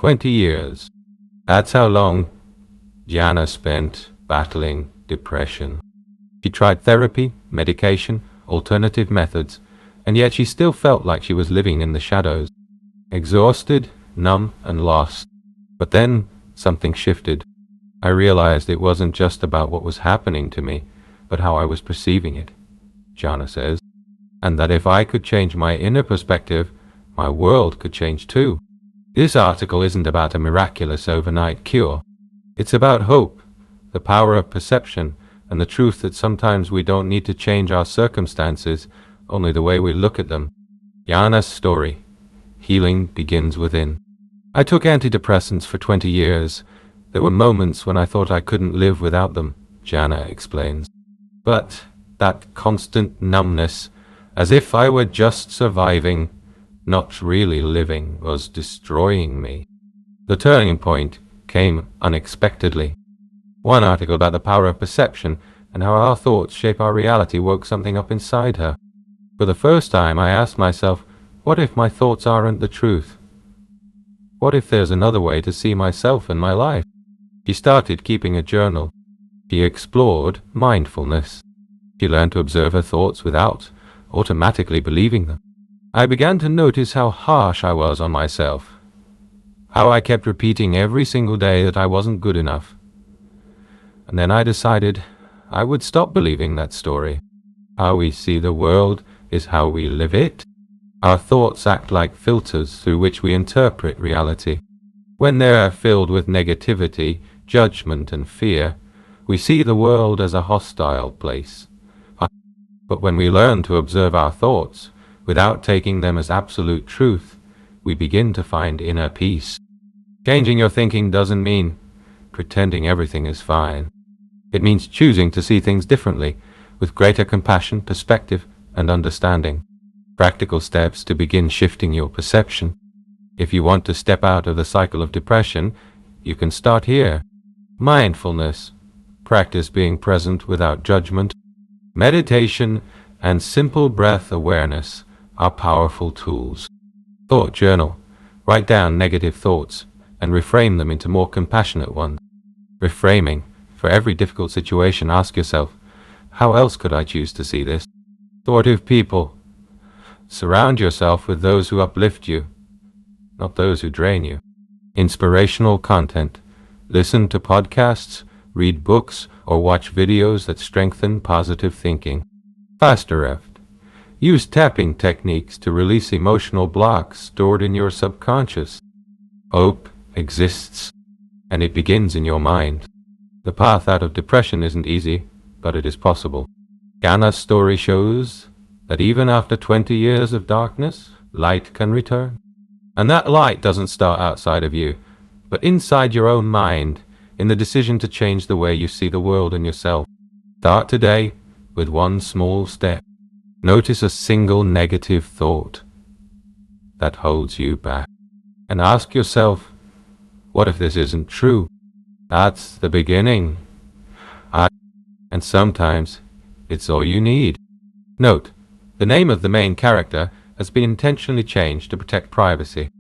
20 years. That's how long Jana spent battling depression. She tried therapy, medication, alternative methods, and yet she still felt like she was living in the shadows, exhausted, numb, and lost. But then something shifted. I realized it wasn't just about what was happening to me, but how I was perceiving it, Jana says, and that if I could change my inner perspective, my world could change too. This article isn't about a miraculous overnight cure. It's about hope, the power of perception, and the truth that sometimes we don't need to change our circumstances, only the way we look at them. Jana's story. Healing begins within. I took antidepressants for 20 years. There were moments when I thought I couldn't live without them, Jana explains. But that constant numbness, as if I were just surviving, not really living, was destroying me. The turning point came unexpectedly. One article about the power of perception and how our thoughts shape our reality woke something up inside her. For the first time, I asked myself, what if my thoughts aren't the truth? What if there's another way to see myself and my life? She started keeping a journal. She explored mindfulness. She learned to observe her thoughts without automatically believing them. I began to notice how harsh I was on myself, how I kept repeating every single day that I wasn't good enough. And then I decided I would stop believing that story. How we see the world is how we live it. Our thoughts act like filters through which we interpret reality. When they are filled with negativity, judgment, and fear, we see the world as a hostile place. But when we learn to observe our thoughts, without taking them as absolute truth, we begin to find inner peace. Changing your thinking doesn't mean pretending everything is fine. It means choosing to see things differently, with greater compassion, perspective, and understanding. Practical steps to begin shifting your perception. If you want to step out of the cycle of depression, you can start here. Mindfulness. Practice being present without judgment. Meditation and simple breath awareness are powerful tools. Thought journal. Write down negative thoughts and reframe them into more compassionate ones. Reframing. For every difficult situation, ask yourself, how else could I choose to see this? Supportive people. Surround yourself with those who uplift you, not those who drain you. Inspirational content. Listen to podcasts, read books, or watch videos that strengthen positive thinking. Faster Reft. Use tapping techniques to release emotional blocks stored in your subconscious. Hope exists, and it begins in your mind. The path out of depression isn't easy, but it is possible. Jana's story shows that even after 20 years of darkness, light can return. And that light doesn't start outside of you, but inside your own mind, in the decision to change the way you see the world and yourself. Start today with one small step. Notice a single negative thought that holds you back. And ask yourself, what if this isn't true? That's the beginning. And sometimes it's all you need. Note, the name of the main character has been intentionally changed to protect privacy.